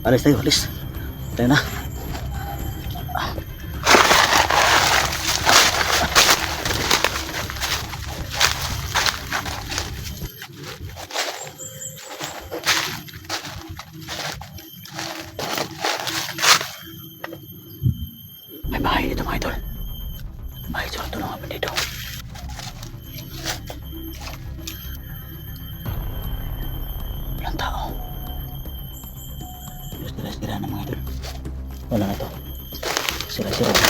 Alis tayo, alis. Tayo na. May bahay dito mga idol. Bahay dito, tulungan kami dito. Walang tao. Sira-sira na mga idol. Wala na to. Sira-sira na.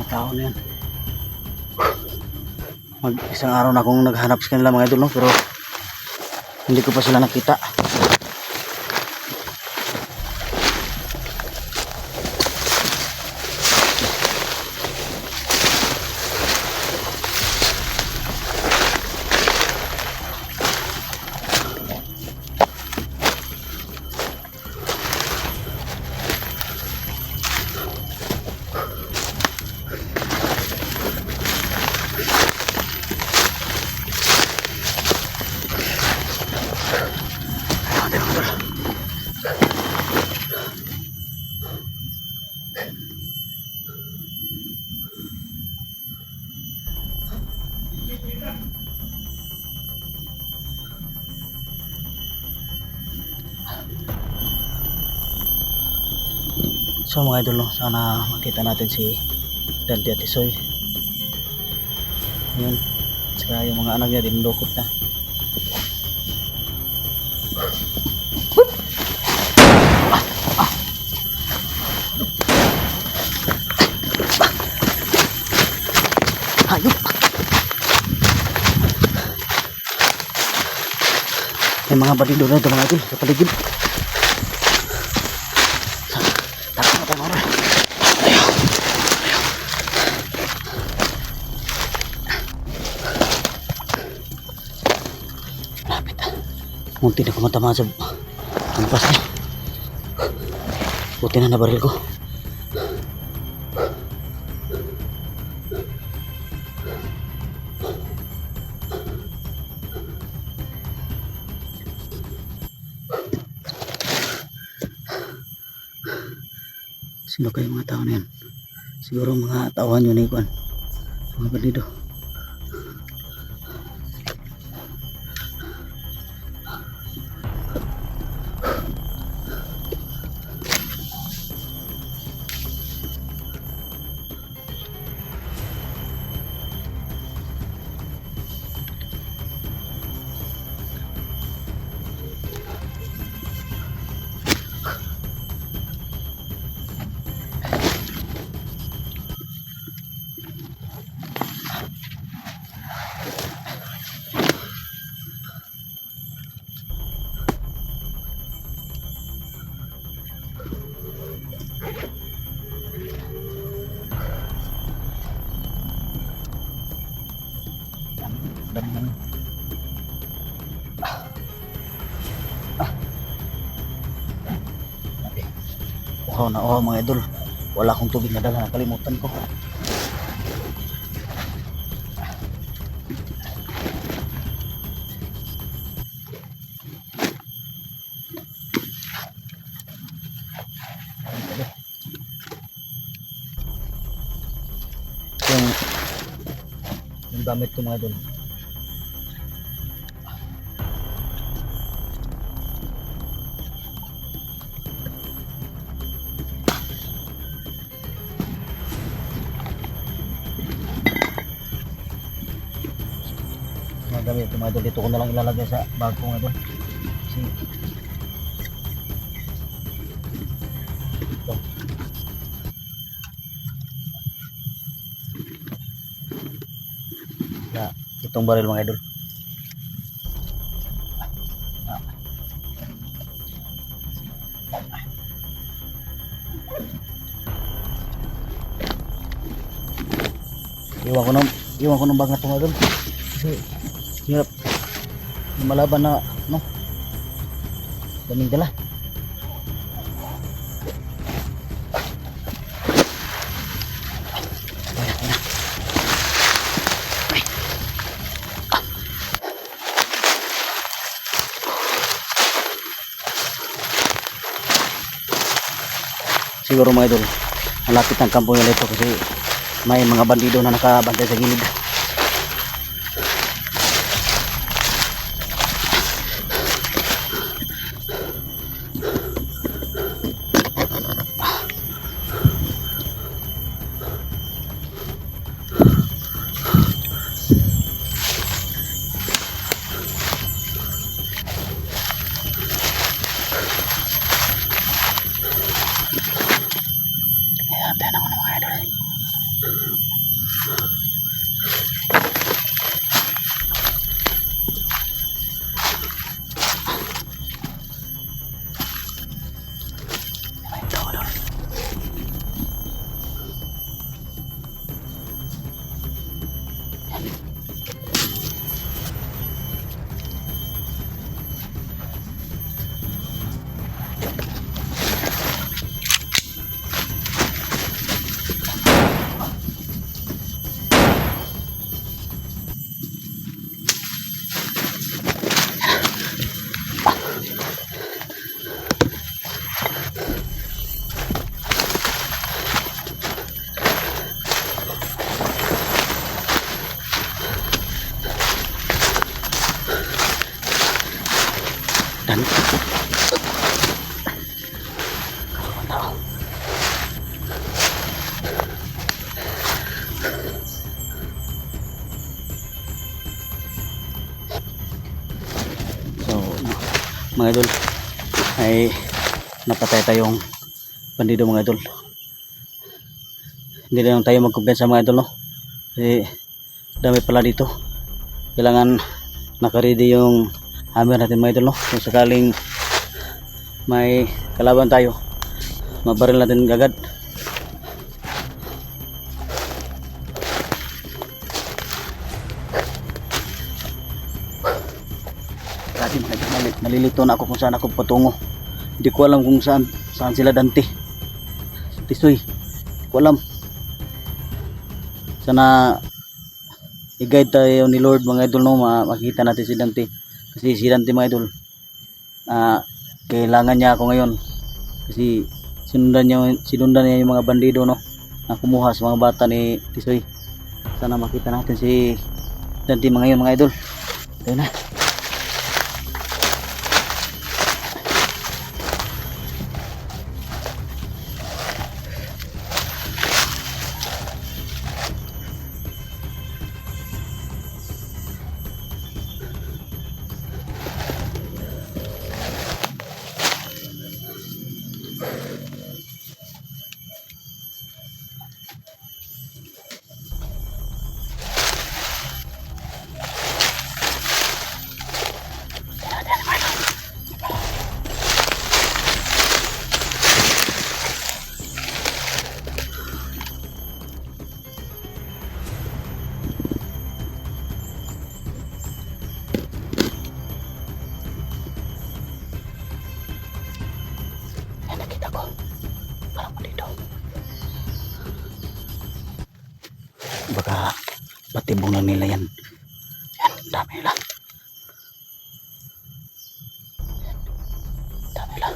Tao na yan. Isang araw na akong naghanap sa kanila mga idol, no? Pero hindi ko pa sila nakita. So mga idol, no, sana makita natin si Dante at Isoy. Yun. Saka yung mga anak niya din lukot na. Hayop! May mga balido na ito mga idol sa paligid. Munti na kumatama sa kampas niya. Buti na nabaril ko. Sino kayo mga tao na yan? Siguro mga tauhan yun na ikuan. Mga bandido. Uhaw na uhaw mga idol. Wala akong tubig na dala, nakalimutan ko. yung gamit ko mga idol. Mga gamit ko mga idol, dito ko na lang ilalagay sa bag ko mga idol. Kasi ito. Itong baril mga idol. Iwan ko ng bag na ito mga idol. Kasi hirap malaban na no. Daming dala. Siguro mga idol, malapit ang kampo nila ito kasi may mga bandido na nakabantay sa gilid. Antayin ako ng mga idol. Dan so mga idol ay napatay tayong bandido mga idol. Hindi na lang tayo magkumpensa mga idol no, kasi dami pala dito. Kailangan nakaready yung hammer natin mga idol no, kung sakaling may kalaban tayo mabaril natin agad. Kasi nalilito na ako kung saan ako patungo. Hindi ko alam kung saan sila Dante, Tisoy, hindi ko alam. Sana i-guide tayo ni Lord mga idol no, makita natin si Dante. Kasi si Dante mga idol, kailangan niya ako ngayon. Kasi sinundan niya yung mga bandido no, na kumuha sa mga bata ni Tisoy. Sana makita natin si Dante mga ngayon mga idol. Tayo na. Baka patibong lang nila yan. Yan, dami nila. Dami nila.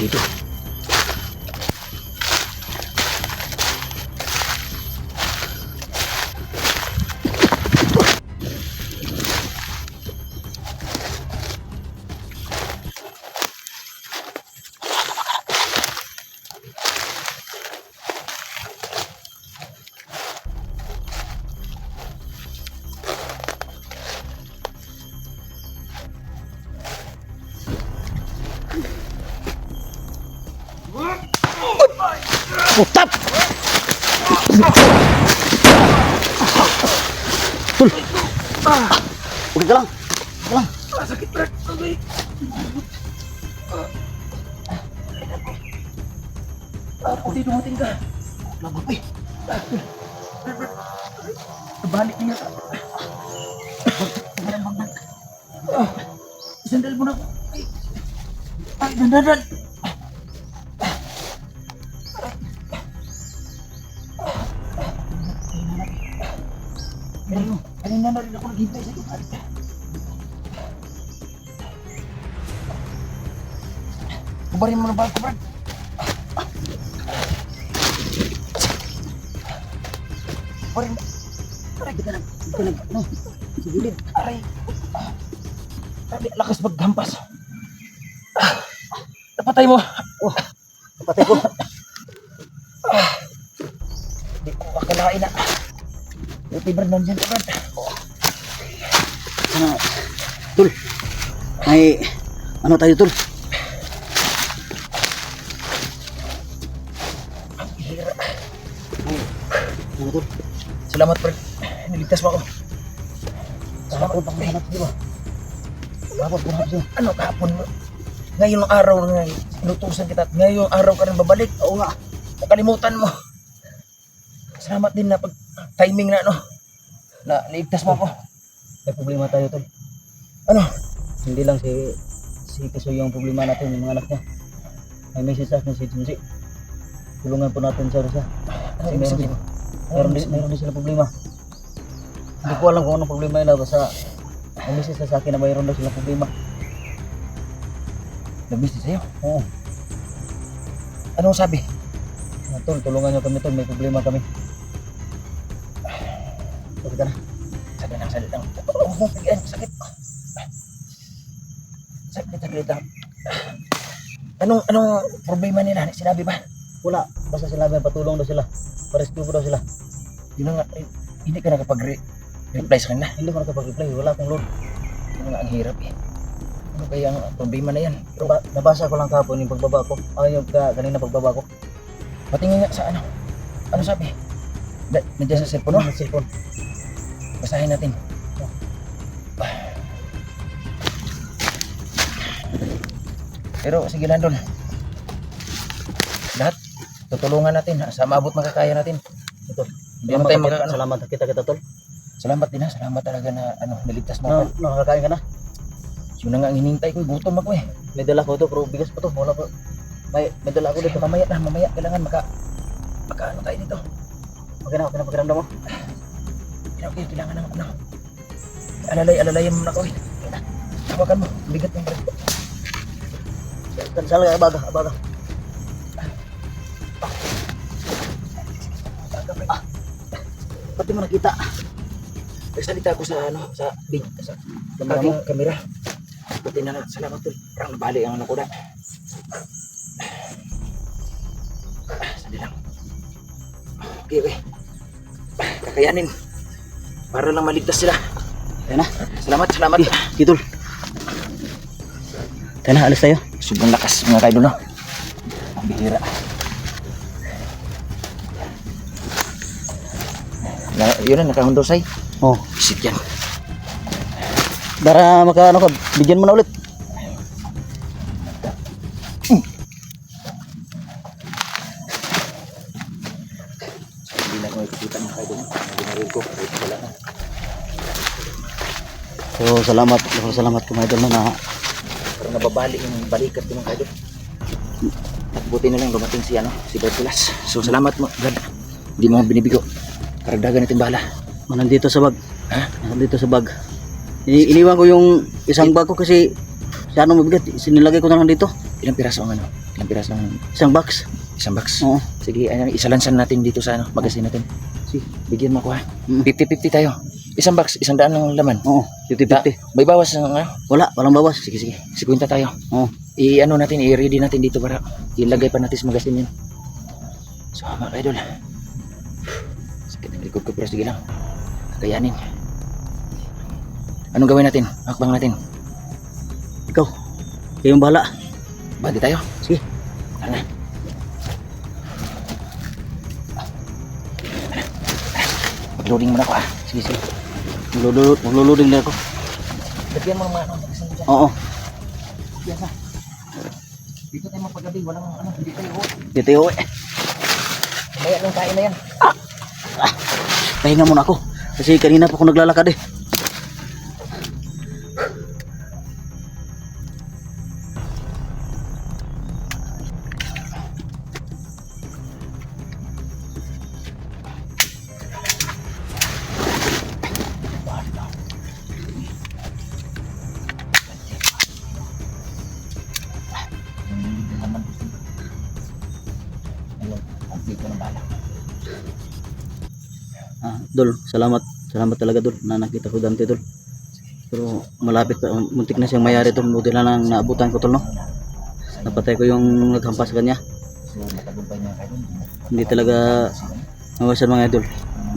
dito. Putap! Tul! Ulit ka lang. Ulit ka lang. Sakit Brad. Okay. Pwede dumating ka. Lagot eh. Balik niya. Sandal mo na ako. Ay, dandan. Kanina na rin ako naghintay sa iyo. Kubarin mo na ba ako, Brad? Kubarin mo. Aray, di ka nag, ano? Sa gilid. Aray. Aray, lakas maghampas. Napatay mo. Oh, kapatid ko. Hindi ko akalain na. Buti Brad, nandiyan ka, Brad. Sana, Tul. May, ano tayo, Tul? Hira. Ano, Tul? Salamat, Brad. Niligtas mo ako. Kahapon pang hanap, di ba? Kahapon pang hanap siya. Ano kahapon mo? Ngayong araw na inutusan kita at ngayong araw ka rin babalik. Oo nga. Nakalimutan mo. Salamat din na pag timing na ano. Na naigtas mo ako. May problema tayo, Tul. Ano? Hindi lang si Tisoy yung problema natin, yung mga anak niya. May message sa akin si Junsi. Tulungan po natin siya. Kasi Ano ibig meron, sabihin? meron din sila problema. Hindi ko alam kung anong problema nila. Basta may message na sa akin na mayroon daw silang problema. Nabis sa'yo. Oo. Anong sabi? Tol, tulungan niyo kami, Tol. May problema kami. Sakit ka na. Saglit lang. Oh, bigyan. Sakit. Saglit lang. Anong problema nila? Sinabi ba? Wala. Basta sila may patulong daw sila. Pa-rescue ko daw sila. Yun na nga, hindi ka nakapag-reply sa kanila. Hindi ko nakapag-reply. Wala akong load. Yun na nga, ang hirap eh. Ano kaya ang problema na yan? Nabasa ko lang kahapon yung pagbaba ko. Yung kanina pagbaba ko. Patingin nga sa ano. Ano sabi? Nandiyan sa cellphone mo? Sa cellphone. Basahin natin. Pero sige Landon. Lahat tutulungan natin sa maabot makakaya natin. Ito. Hindi naman tayo mag- Salamat. Kita, Tol. Salamat din ha. Salamat talaga na niligtas mo ako. Nakakain ka na. Yun na nga ang hinihintay ko. Gutom ako eh. May dala ko ito, pero bigas pa to. Wala pa. May dala ako dito. Mamaya na. Mamaya kailangan ano tayo dito. Okay na pakiramdam mo. Okay, kailangan ng ano. Alalayan mo na ako eh. Hawakan mo. Bigat ng bread ko. Sala ka, abaga. Pati mo nakita. Nagsalita ako sa aking kamera. Buti na salamat tol. Parang nabali ang ano ko na. Sali lang. Okay. Kakayanin. Para lang maligtas sila. Kaya na. Salamat. Kitol. Kaya na, alis tayo. Sobrang lakas mga kaidol no. Ang bihira. Yun na, nakahundosay. Oh. Isit yan. Para maka ano ka, bigyan mo na ulit. Hindi na ko ikikita mga kaidol no. Binaril ko. Wala na. So salamat ko mga idol na Parang nababali yung balikat ko mga kaidol. At buti na lang dumating si Brad Pilas. So salamat mo Brad. Hindi mo binibigo. Karagdagan natin bala. nandito sa bag. Ha? Nandito sa bag. Iniwan ko yung isang bag ko kasi Sa ano mabigat, sinilagay ko na lang dito. Ilang piraso ang ano? Ilang piraso ang Isang box. isang box? Oo. Sige, ano, isalansan natin dito sa ano, magasin natin. Sige. Bigyan mo ako ha. Mm. 50-50 tayo. Isang box, 100 ng laman. Oo, 50-50. May bawas ng ano? Walang bawas. Sige, sige. 50 tayo. Oo. I-ano natin, i-ready natin dito para ilagay pa natin sa magasin yun. So, mga idol. Sakit ang likod ko pero sige lang. Kakayanin. Anong gawin natin? Hakbang natin. Ikaw, kayong bahala. Bandi tayo. Sige. Tara na. Mag-loading muna ako ah. Sige, sige. Magluluding na ako. Lagyan mo ng mga ano. Magasin mo dyan. Oo. Yan na. Dito tayo mapagabi. Walang ano. Hindi tayo. Dito yung Kaya lang kain na yan. pahinga muna ako. Kasi kanina pa ako naglalakad eh. Dol, salamat. Salamat talaga dol na nakita ko Dante dol. Pero malapit pa, muntik na siyang mayari dol. Buti na lang naabutan ko tol no. Napatay ko yung naghampas sa kanya. Hindi talaga mawasan mga idol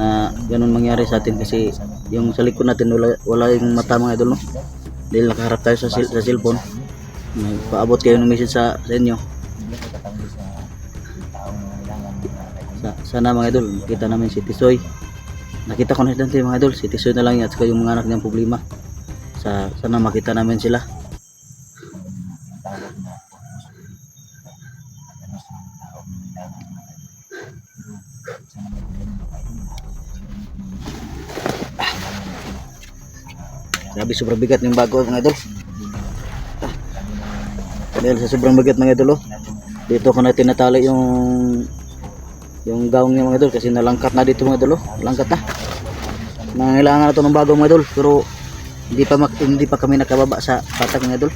na ganun mangyari sa atin kasi yung sa likod natin wala yung mata mga idol no. Dahil nakaharap tayo sa cellphone. May paabot kayo ng message sa inyo. Sana mga idol, kita namin si Tisoy. Nakita ko na dante mga idol, si Tisoy na lang yan at saka yung mga anak niyang problema. Sana makita namin sila. Grabe, sobrang bigat yung bago mga idol. Dahil sa sobrang bigat mga idol, dito ko na tinatali yung gawang niya mga idol kasi nalangkat na dito mga idol, nalangkat na. Nangailangan na ito ng bago mga idol pero hindi pa kami nakababa sa patak mga idol.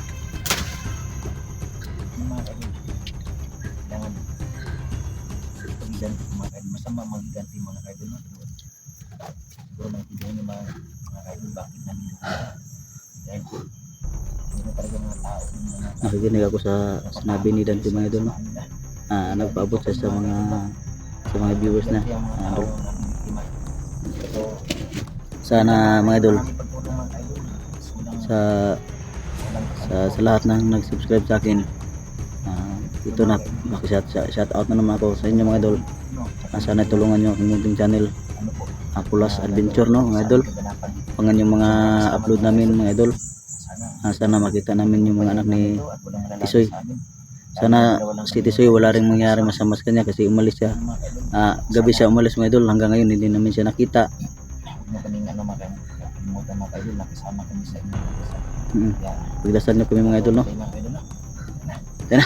Masama magganti mga idol no. Siguro maintindihan niyo mga idol bakit namin dahil hindi talaga mga tao Nakikinig ako sa sinabi ni Dante mga idol no. Nagpaabot siya sa mga viewers na idol. Sana mga idol sa lahat ng nag-subscribe sa akin, ito na shout out na naman ako sa inyo mga idol. Sana tulungan nyo ang munting channel Pulas Adventure no mga idol. Pangan yung mga upload namin mga idol. Sana makita namin yung mga anak ni Tisoy. Sana si Tisoy wala ring mangyari masama sa kanya kasi umalis siya. Gabi siya umalis mga idol, hanggang ngayon hindi namin siya nakita. Pagdasan nyo kami mga idol no. Tara.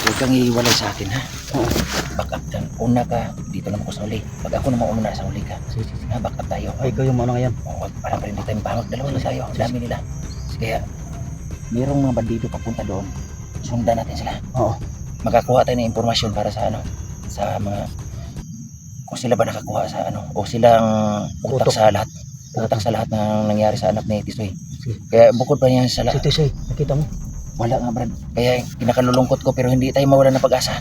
Huwag kang iiwalay sa akin ha. Back up ka. Una ka, dito naman ako sa uli. Pag ako naman una sa uli ka. Sige, back up tayo. Ay, ikaw yung ano ngayon. Parang hindi tayo mapahag. Dalawa na tayo. Dami nila. Kaya, mayroong mga bandido papunta doon. Sundan natin sila. Oo. Makakuha tayo ng impormasyon para sa ano, sa mga, kung sila ba nakakuha sa ano, o silang utak sa lahat. Utak sa lahat ng nangyari sa anak ni Tisoy. Kaya bukod pa niya sa lahat. Si Tisoy, nakita mo? Wala nga Brad. Kaya pinakalulungkot ko pero hindi tayo mawalan ng pag-asa.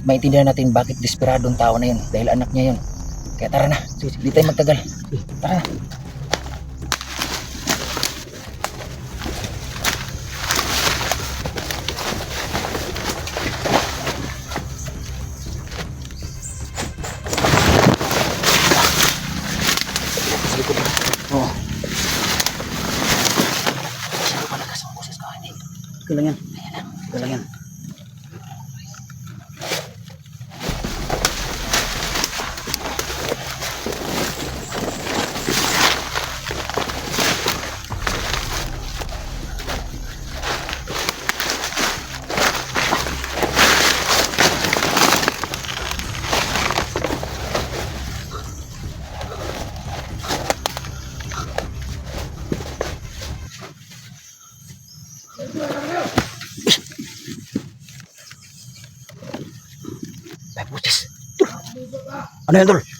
Maintindihan natin bakit desperadong tao na yun. Dahil anak niya yun. Kaya tara na. Hindi tayo magtagal. Tara na. likod na. Oo. Masyado malakas ang boses ko. Hindi. Okay lang yan. Okay lang yan. May boses. Ano yan, tol?